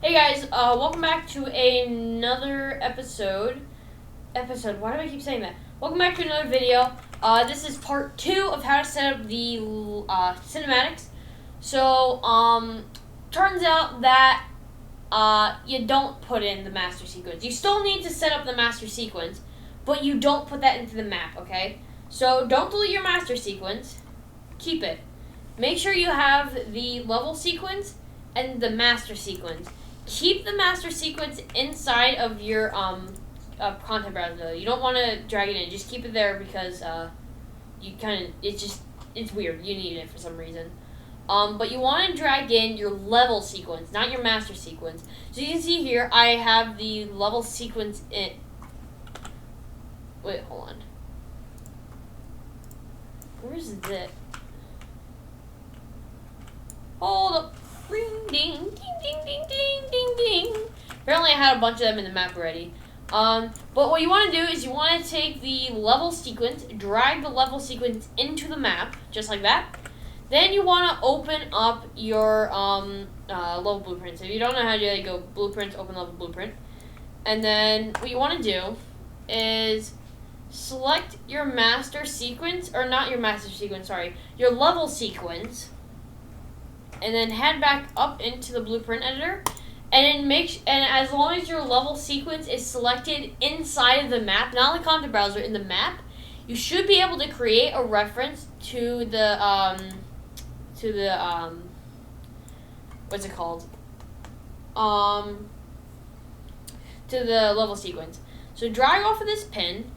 Hey guys, welcome back to another episode. Why do I keep saying that? Welcome back to another video. This is part 2 of how to set up the cinematics. So, turns out that you don't put in the master sequence. You still need to set up the master sequence, but you don't put that into the map, okay? So, don't delete your master sequence. Keep it. Make sure you have the level sequence and the master sequence. Keep the master sequence inside of your content browser. You don't want to drag it in. Just keep it there because it's weird. You need it for some reason. But you want to drag in your level sequence, not your master sequence. So you can see here, I have the level sequence in. Wait, hold on. Where's it? Hold up. Ring, ding, ding, ding, ding, ding, ding, ding. Apparently I had a bunch of them in the map already. But what you want to do is you want to take the level sequence, drag the level sequence into the map, just like that. Then you want to open up your level blueprint. So if you don't know how to do it, go blueprints, open level blueprint. And then what you want to do is select your master sequence, or not your master sequence, sorry, your level sequence. And then head back up into the blueprint editor, and then as long as your level sequence is selected inside of the map, not in the content browser, in the map, you should be able to create a reference to the what's it called? To the level sequence. So drag off of this pin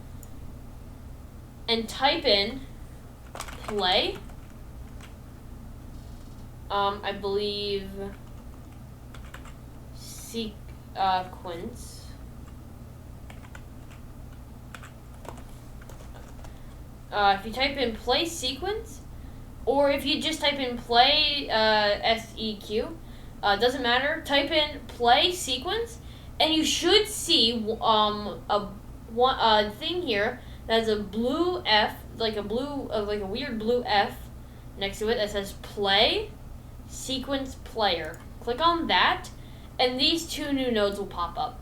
and type in play. I believe sequence. If you type in play sequence, or if you just type in play SEQ, doesn't matter. Type in play sequence, and you should see a thing here that has a blue F, like a weird blue F next to it that says play sequence player. Click on that, and these two new nodes will pop up.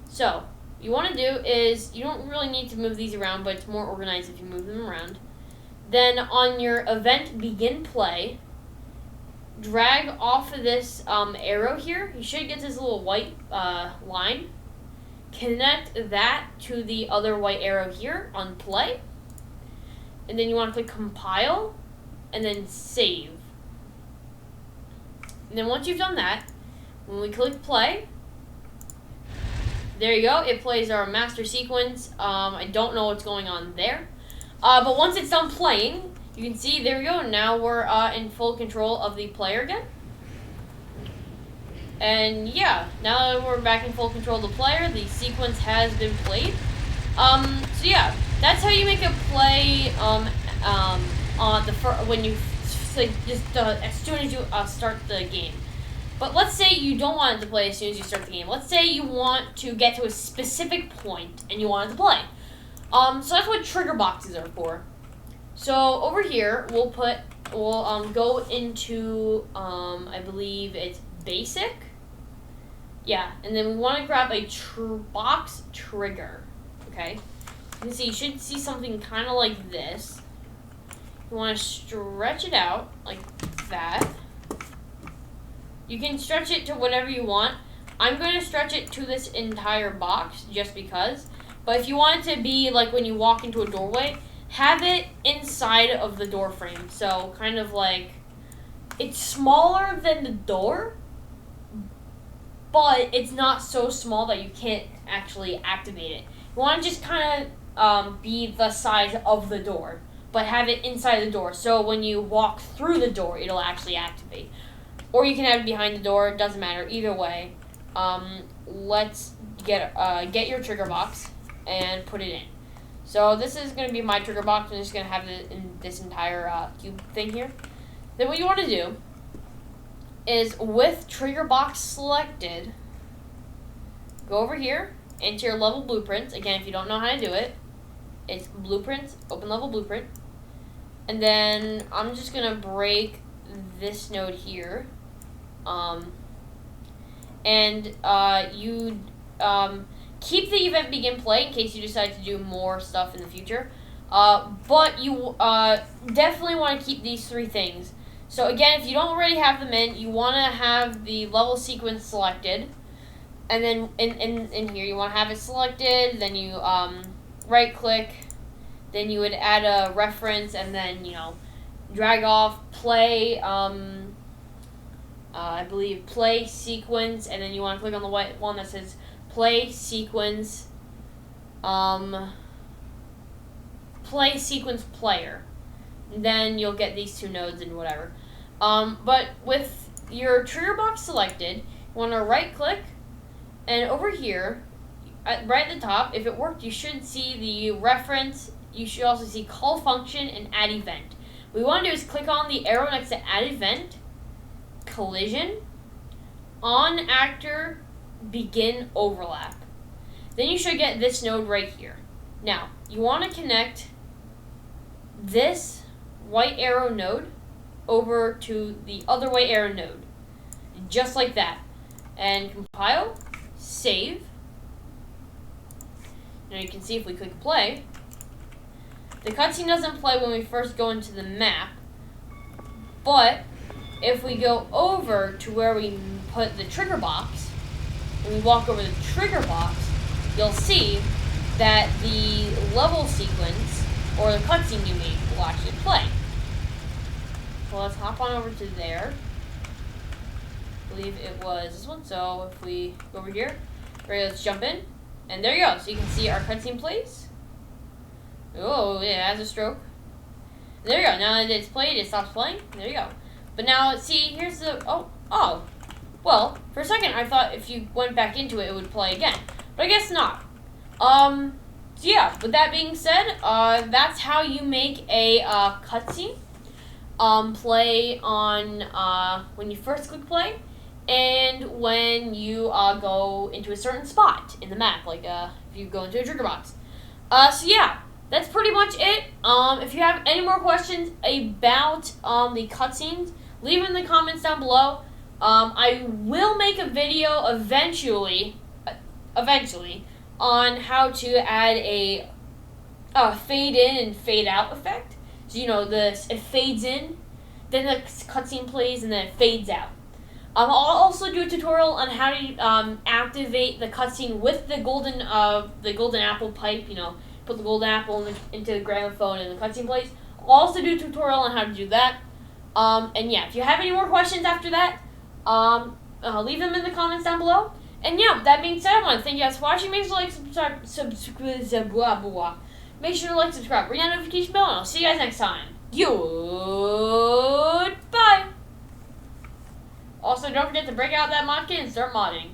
So, what you want to do is, you don't really need to move these around, but it's more organized if you move them around. Then on your event begin play, drag off of this arrow here. You should get this little white line. Connect that to the other white arrow here on play. And then you want to click compile, and then save. And then once you've done that, when we click play, there you go. It plays our master sequence. I don't know what's going on there. But once it's done playing, you can see, there we go. Now we're in full control of the player again. And yeah, now that we're back in full control of the player, the sequence has been played. So yeah, that's how you make a play on when you as soon as you start the game. But let's say you don't want it to play as soon as you start the game. Let's say you want to get to a specific point and you want it to play. So that's what trigger boxes are for. So over here, we'll go into I believe it's basic. Yeah, and then we want to grab a box trigger. Okay, you can see, you should see something kind of like this. You want to stretch it out like that. You can stretch it to whatever you want. I'm going to stretch it to this entire box just because. But if you want it to be like when you walk into a doorway, have it inside of the door frame. So kind of like, it's smaller than the door, but it's not so small that you can't actually activate it. You want to just kind of be the size of the door, but have it inside the door, so when you walk through the door, it'll actually activate. Or you can have it behind the door, it doesn't matter, either way. Let's get your trigger box and put it in. So this is going to be my trigger box. I'm just going to have it in this entire cube thing here. Then what you want to do is, with trigger box selected, go over here into your level blueprints. Again, if you don't know how to do it, it's blueprints, open level blueprint. And then I'm just going to break this node here. and you keep the event begin play in case you decide to do more stuff in the future. But you definitely want to keep these three things. So again, if you don't already have them in, you want to have the level sequence selected. And then in here, you want to have it selected. Then you right click. Then you would add a reference, and then drag off play. I believe play sequence, and then you want to click on the white one that says play sequence. Play sequence player. Then you'll get these two nodes and whatever. But with your trigger box selected, you want to right click. And over here, right at the top, if it worked, you should see the reference. You should also see call function and add event. What we want to do is click on the arrow next to add event, collision, on actor, begin overlap. Then you should get this node right here. Now, you want to connect this white arrow node over to the other white arrow node. Just like that. And compile. Save. Now you can see if we click play, the cutscene doesn't play when we first go into the map, but if we go over to where we put the trigger box, and we walk over the trigger box, you'll see that the level sequence, or the cutscene you made, will actually play. So let's hop on over to there. I believe it was this one. So if we go over here, right, let's jump in, and there you go. So you can see our cutscene plays. Oh, yeah, it has a stroke. There you go. Now that it's played, it stops playing. There you go. But now, see, here's the oh. Well, for a second, I thought if you went back into it, it would play again, but I guess not. So yeah. With that being said, that's how you make a cutscene play on when you first click play. And when you go into a certain spot in the map, like if you go into a trigger box. So yeah, that's pretty much it. If you have any more questions about the cutscenes, leave them in the comments down below. I will make a video eventually on how to add a fade in and fade out effect. So it fades in, then the cutscene plays, and then it fades out. I'll also do a tutorial on how to activate the cutscene with the golden apple pipe. Put the golden apple into the gramophone and the cutscene plays. I'll also do a tutorial on how to do that. And yeah, if you have any more questions after that, leave them in the comments down below. And yeah, that being said, I want to thank you guys for watching. Make sure to like, subscribe, Make sure to like, subscribe, ring that notification bell, and I'll see you guys next time. Goodbye. Also, don't forget to break out that mod kit and start modding.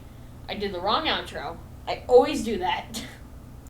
I did the wrong outro. I always do that.